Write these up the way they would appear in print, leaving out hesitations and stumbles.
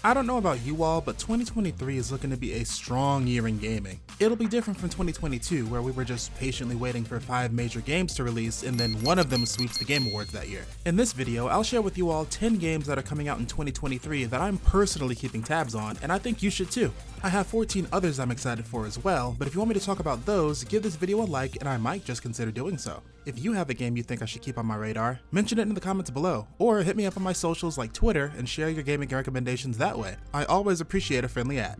I don't know about you all, but 2023 is looking to be a strong year in gaming. It'll be different from 2022, where we were just patiently waiting for 5 major games to release and then one of them sweeps the Game Awards that year. In this video, I'll share with you all 10 games that are coming out in 2023 that I'm personally keeping tabs on, and I think you should too. I have 14 others I'm excited for as well, but if you want me to talk about those, give this video a like and I might just consider doing so. If you have a game you think I should keep on my radar, mention it in the comments below, or hit me up on my socials like Twitter and share your gaming recommendations that way. I always appreciate a friendly ad.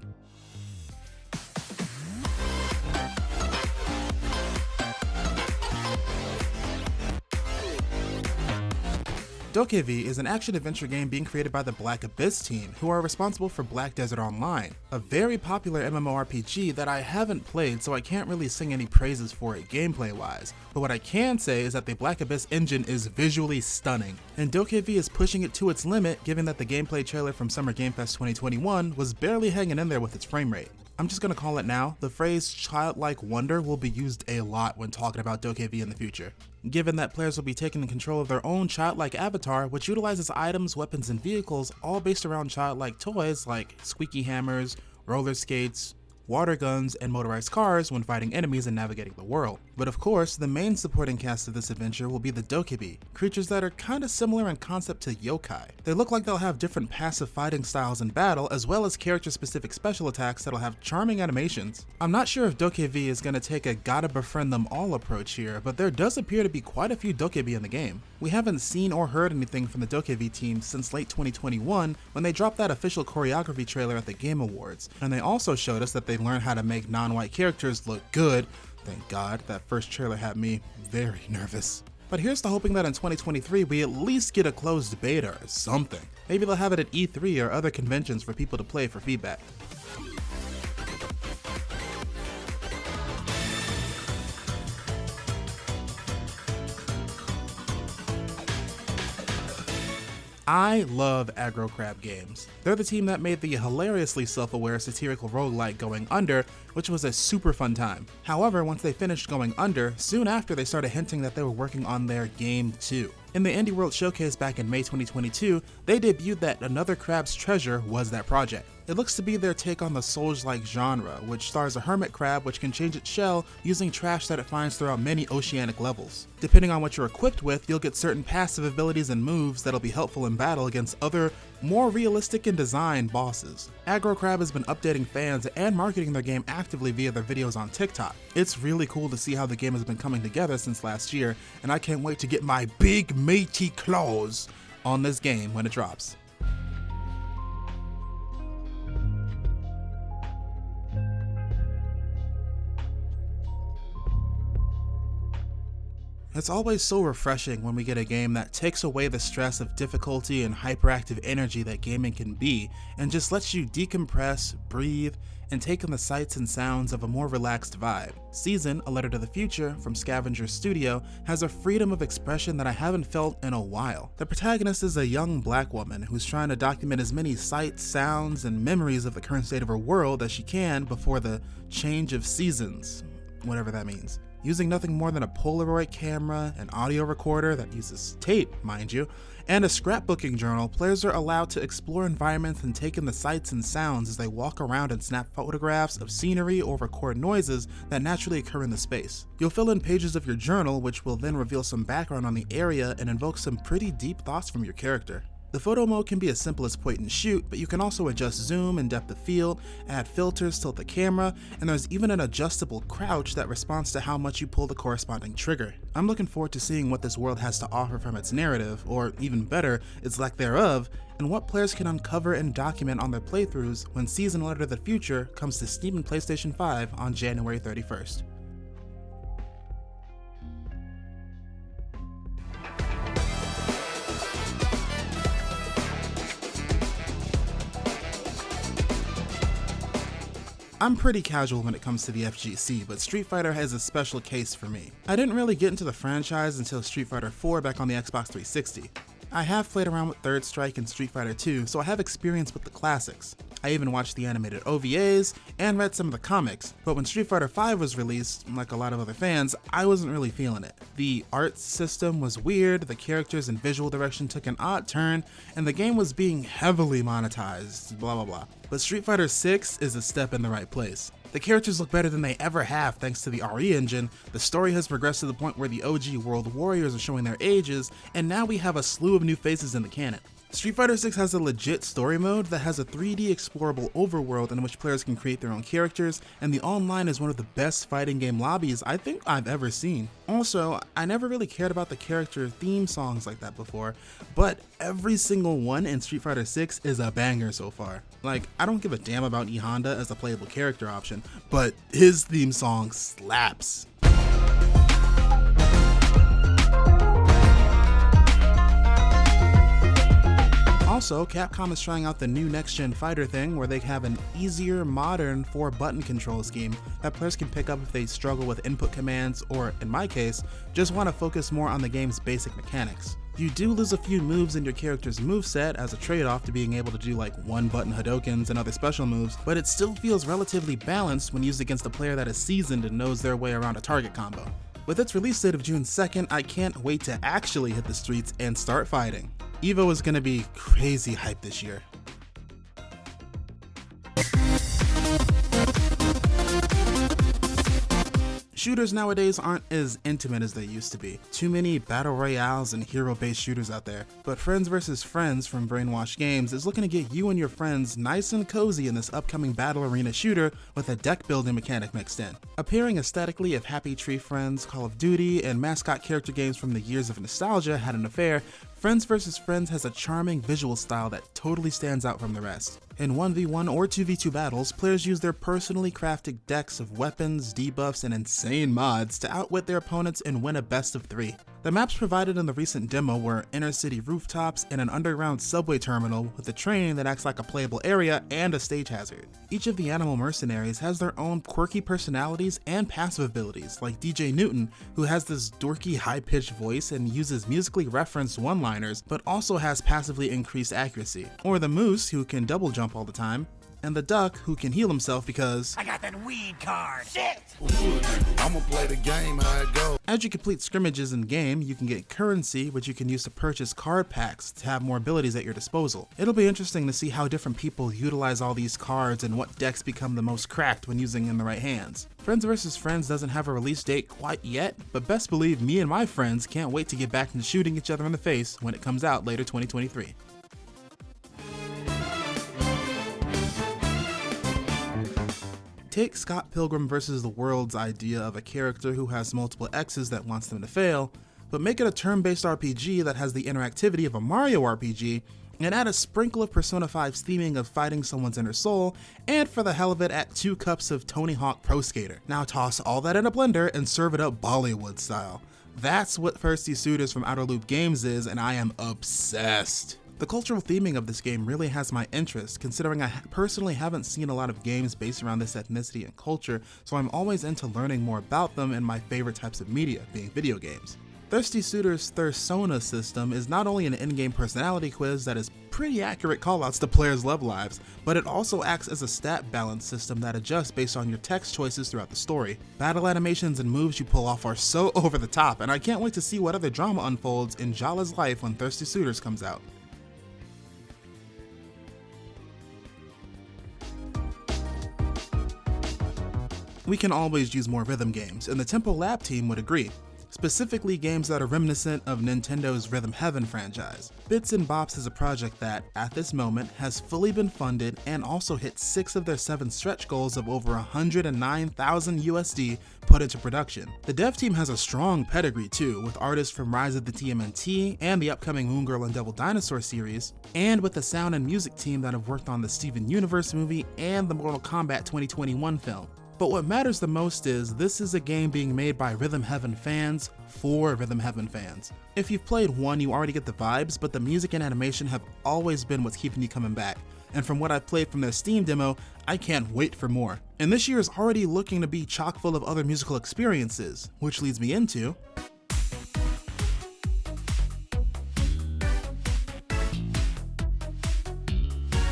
DokeV is an action-adventure game being created by the Black Abyss team, who are responsible for Black Desert Online, a very popular MMORPG that I haven't played, so I can't really sing any praises for it gameplay-wise. But what I can say is that the Black Abyss engine is visually stunning, and DokeV is pushing it to its limit given that the gameplay trailer from Summer Game Fest 2021 was barely hanging in there with its frame rate. I'm just gonna call it now, the phrase childlike wonder will be used a lot when talking about DokeV in the future. Given that players will be taking control of their own childlike avatar, which utilizes items, weapons, and vehicles all based around childlike toys like squeaky hammers, roller skates, water guns, and motorized cars when fighting enemies and navigating the world. But of course, the main supporting cast of this adventure will be the DokeV, creatures that are kinda similar in concept to yokai. They look like they'll have different passive fighting styles in battle, as well as character-specific special attacks that'll have charming animations. I'm not sure if DokeV is gonna take a gotta befriend them all approach here, but there does appear to be quite a few DokeV in the game. We haven't seen or heard anything from the DokeV team since late 2021 when they dropped that official choreography trailer at the Game Awards, and they also showed us that they learned how to make non-white characters look good. Thank God, that first trailer had me very nervous. But here's to hoping that in 2023 we at least get a closed beta or something. Maybe they'll have it at E3 or other conventions for people to play for feedback. I love aggro crab games. They're the team that made the hilariously self-aware satirical roguelike Going Under, which was a super fun time. However, once they finished Going Under, soon after they started hinting that they were working on their game 2. In the Indie World Showcase back in May 2022, they debuted that Another Crab's Treasure was that project. It looks to be their take on the Souls-like genre, which stars a hermit crab which can change its shell using trash that it finds throughout many oceanic levels. Depending on what you're equipped with, you'll get certain passive abilities and moves that'll be helpful in battle against other, more realistic in design bosses. Aggro Crab has been updating fans and marketing their game actively via their videos on TikTok. It's really cool to see how the game has been coming together since last year, and I can't wait to get my big matey claws on this game when it drops. It's always so refreshing when we get a game that takes away the stress of difficulty and hyperactive energy that gaming can be, and just lets you decompress, breathe, and take in the sights and sounds of a more relaxed vibe. Season, A Letter to the Future, from Scavenger Studio, has a freedom of expression that I haven't felt in a while. The protagonist is a young black woman who's trying to document as many sights, sounds, and memories of the current state of her world as she can before the change of seasons, whatever that means. Using nothing more than a Polaroid camera, an audio recorder that uses tape, mind you, and a scrapbooking journal, players are allowed to explore environments and take in the sights and sounds as they walk around and snap photographs of scenery or record noises that naturally occur in the space. You'll fill in pages of your journal, which will then reveal some background on the area and invoke some pretty deep thoughts from your character. The photo mode can be as simple as point and shoot, but you can also adjust zoom and depth of field, add filters, tilt the camera, and there's even an adjustable crouch that responds to how much you pull the corresponding trigger. I'm looking forward to seeing what this world has to offer from its narrative, or even better, its lack thereof, and what players can uncover and document on their playthroughs when Season Letter to the Future comes to Steam and PlayStation 5 on January 31st. I'm pretty casual when it comes to the FGC, but Street Fighter has a special case for me. I didn't really get into the franchise until Street Fighter 4 back on the Xbox 360. I have played around with Third Strike and Street Fighter 2, so I have experience with the classics. I even watched the animated OVAs and read some of the comics, but when Street Fighter V was released, like a lot of other fans, I wasn't really feeling it. The art system was weird, the characters and visual direction took an odd turn, and the game was being heavily monetized, blah blah blah. But Street Fighter VI is a step in the right place. The characters look better than they ever have thanks to the RE engine, the story has progressed to the point where the OG World Warriors are showing their ages, and now we have a slew of new faces in the canon. Street Fighter VI has a legit story mode that has a 3D explorable overworld in which players can create their own characters, and the online is one of the best fighting game lobbies I think I've ever seen. Also, I never really cared about the character theme songs like that before, but every single one in Street Fighter VI is a banger so far. Like, I don't give a damn about E Honda as a playable character option, but his theme song slaps. Also, Capcom is trying out the new next-gen fighter thing where they have an easier, modern 4-button control scheme that players can pick up if they struggle with input commands or, in my case, just want to focus more on the game's basic mechanics. You do lose a few moves in your character's moveset as a trade-off to being able to do like one-button Hadokens and other special moves, but it still feels relatively balanced when used against a player that is seasoned and knows their way around a target combo. With its release date of June 2nd, I can't wait to actually hit the streets and start fighting. EVO is gonna be crazy hype this year. Shooters nowadays aren't as intimate as they used to be. Too many battle royales and hero-based shooters out there. But Friends vs. Friends from Brainwash Games is looking to get you and your friends nice and cozy in this upcoming battle arena shooter with a deck building mechanic mixed in. Appearing aesthetically if Happy Tree Friends, Call of Duty, and mascot character games from the years of nostalgia had an affair, Friends vs. Friends has a charming visual style that totally stands out from the rest. In 1v1 or 2v2 battles, players use their personally crafted decks of weapons, debuffs, and insane mods to outwit their opponents and win a best of 3. The maps provided in the recent demo were inner city rooftops and an underground subway terminal with a train that acts like a playable area and a stage hazard. Each of the animal mercenaries has their own quirky personalities and passive abilities, like DJ Newton, who has this dorky high-pitched voice and uses musically referenced one-liners, but also has passively increased accuracy. Or the Moose, who can double jump all the time, and the Duck, who can heal himself because I got that weed card. Shit! I'ma play the game how it goes. As you complete scrimmages in game, you can get currency, which you can use to purchase card packs to have more abilities at your disposal. It'll be interesting to see how different people utilize all these cards and what decks become the most cracked when using in the right hands. Friends vs. Friends doesn't have a release date quite yet, but best believe me and my friends can't wait to get back into shooting each other in the face when it comes out later 2023. Take Scott Pilgrim vs. the World's idea of a character who has multiple exes that wants them to fail, but make it a turn-based RPG that has the interactivity of a Mario RPG, and add a sprinkle of Persona 5's theming of fighting someone's inner soul, and for the hell of it add 2 cups of Tony Hawk Pro Skater. Now toss all that in a blender and serve it up Bollywood style. That's what Thirsty Suitors from Outer Loop Games is, and I am obsessed. The cultural theming of this game really has my interest, considering I personally haven't seen a lot of games based around this ethnicity and culture, so I'm always into learning more about them and my favorite types of media, being video games. Thirsty Suitors' Thursona system is not only an in-game personality quiz that is pretty accurate callouts to players' love lives, but it also acts as a stat balance system that adjusts based on your text choices throughout the story. Battle animations and moves you pull off are so over the top, and I can't wait to see what other drama unfolds in Jala's life when Thirsty Suitors comes out. We can always use more rhythm games, and the Tempo Lab team would agree. Specifically games that are reminiscent of Nintendo's Rhythm Heaven franchise. Bits and Bops is a project that, at this moment, has fully been funded and also hit 6 of their 7 stretch goals of over 109,000 USD put into production. The dev team has a strong pedigree too, with artists from Rise of the TMNT and the upcoming Moon Girl and Devil Dinosaur series, and with the sound and music team that have worked on the Steven Universe movie and the Mortal Kombat 2021 film. But what matters the most is, this is a game being made by Rhythm Heaven fans for Rhythm Heaven fans. If you've played 1, you already get the vibes, but the music and animation have always been what's keeping you coming back. And from what I've played from their Steam demo, I can't wait for more. And this year is already looking to be chock full of other musical experiences, which leads me into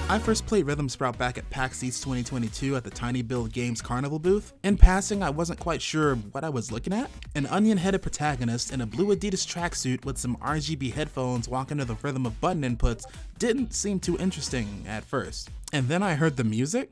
I first played Rhythm Sprout back at PAX East 2022 at the Tiny Build Games Carnival booth. In passing, I wasn't quite sure what I was looking at. An onion-headed protagonist in a blue Adidas tracksuit with some RGB headphones walking to the rhythm of button inputs didn't seem too interesting at first. And then I heard the music.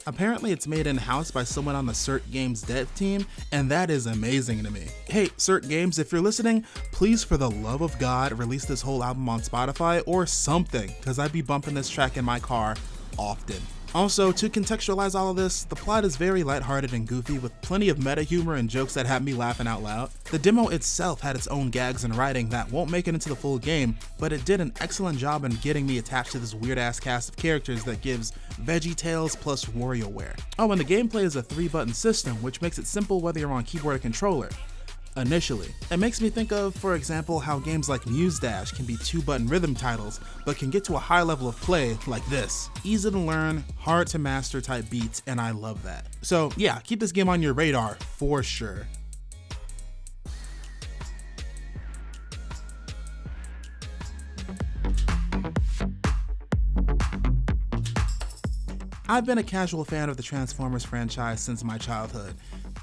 Apparently it's made in-house by someone on the Cert Games dev team, and that is amazing to me. Hey, Cert Games, if you're listening, please for the love of God, release this whole album on Spotify or something, because I'd be bumping this track in my car often. Also, to contextualize all of this, the plot is very lighthearted and goofy with plenty of meta humor and jokes that have me laughing out loud. The demo itself had its own gags and writing that won't make it into the full game, but it did an excellent job in getting me attached to this weird ass cast of characters that gives VeggieTales plus WarioWare. Oh, and the gameplay is a 3-button system, which makes it simple whether you're on keyboard or controller. Initially. It makes me think of, for example, how games like Muse Dash can be 2-button rhythm titles, but can get to a high level of play like this. Easy to learn, hard to master type beats, and I love that. So yeah, keep this game on your radar for sure. I've been a casual fan of the Transformers franchise since my childhood.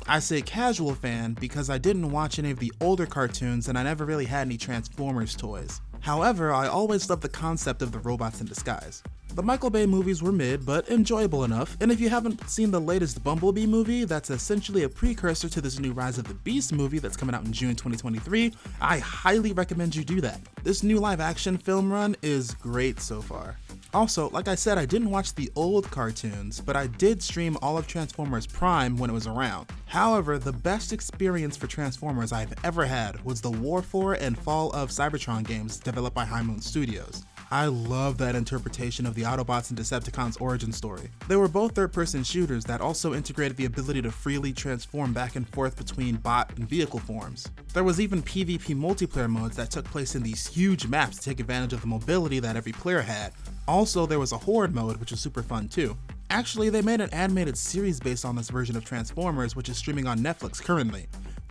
I say casual fan because I didn't watch any of the older cartoons and I never really had any Transformers toys. However, I always loved the concept of the robots in disguise. The Michael Bay movies were mid, but enjoyable enough, and if you haven't seen the latest Bumblebee movie that's essentially a precursor to this new Rise of the Beast movie that's coming out in June 2023, I highly recommend you do that. This new live action film run is great so far. Also, like I said, I didn't watch the old cartoons, but I did stream all of Transformers Prime when it was around. However, the best experience for Transformers I've ever had was the War for and Fall of Cybertron games developed by High Moon Studios. I love that interpretation of the Autobots and Decepticons origin story. They were both third-person shooters that also integrated the ability to freely transform back and forth between bot and vehicle forms. There was even PvP multiplayer modes that took place in these huge maps to take advantage of the mobility that every player had. Also, there was a Horde mode, which was super fun too. Actually, they made an animated series based on this version of Transformers, which is streaming on Netflix currently.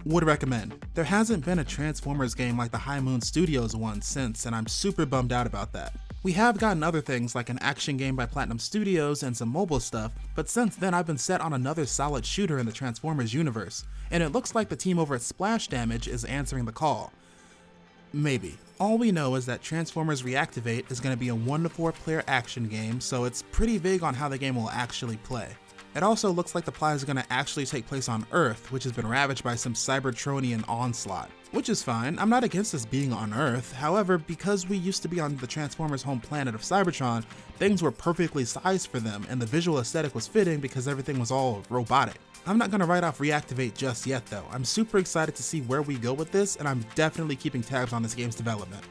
Would recommend. There hasn't been a Transformers game like the High Moon Studios one since, and I'm super bummed out about that. We have gotten other things like an action game by Platinum Studios and some mobile stuff, but since then I've been set on another solid shooter in the Transformers universe, and it looks like the team over at Splash Damage is answering the call. Maybe. All we know is that Transformers Reactivate is going to be a 1-to-4 player action game, so it's pretty vague on how the game will actually play. It also looks like the plot is going to actually take place on Earth, which has been ravaged by some Cybertronian onslaught. Which is fine, I'm not against this being on Earth, however, because we used to be on the Transformers home planet of Cybertron, things were perfectly sized for them, and the visual aesthetic was fitting because everything was all robotic. I'm not going to write off Reactivate just yet though. I'm super excited to see where we go with this, and I'm definitely keeping tabs on this game's development.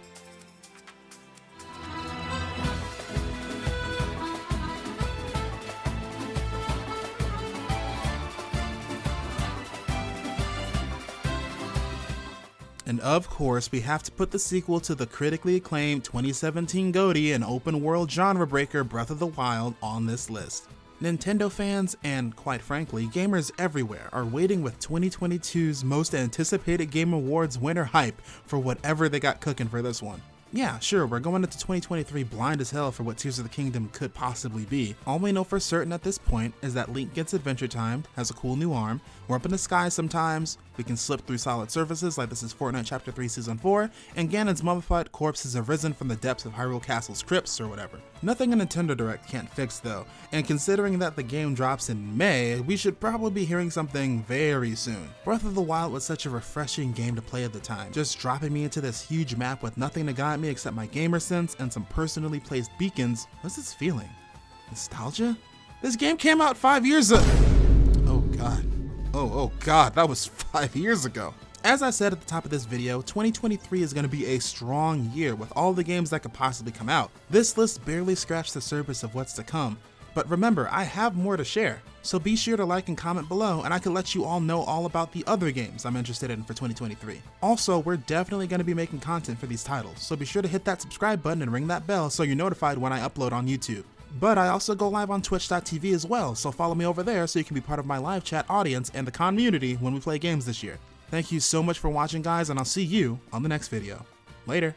And of course, we have to put the sequel to the critically acclaimed 2017 GOTY and open world genre breaker Breath of the Wild on this list. Nintendo fans, and quite frankly, gamers everywhere are waiting with 2022's most anticipated Game Awards winner hype for whatever they got cooking for this one. Yeah, sure, we're going into 2023 blind as hell for what Tears of the Kingdom could possibly be. All we know for certain at this point is that Link gets adventure time, has a cool new arm, we're up in the sky sometimes, we can slip through solid surfaces like this is Fortnite Chapter 3 Season 4, and Ganon's mummified corpse has arisen from the depths of Hyrule Castle's crypts or whatever. Nothing a Nintendo Direct can't fix though, and considering that the game drops in May, we should probably be hearing something very soon. Breath of the Wild was such a refreshing game to play at the time, just dropping me into this huge map with nothing to guide me except my gamer sense and some personally placed beacons. What's this feeling? Nostalgia? This game came out 5 years ago. Oh god. Oh god, that was 5 years ago. As I said at the top of this video, 2023 is going to be a strong year with all the games that could possibly come out. This list barely scratched the surface of what's to come. But remember, I have more to share, so be sure to like and comment below and I can let you all know all about the other games I'm interested in for 2023. Also, we're definitely going to be making content for these titles, so be sure to hit that subscribe button and ring that bell so you're notified when I upload on YouTube. But I also go live on twitch.tv as well, so follow me over there so you can be part of my live chat audience and the community when we play games this year. Thank you so much for watching guys, and I'll see you on the next video. Later.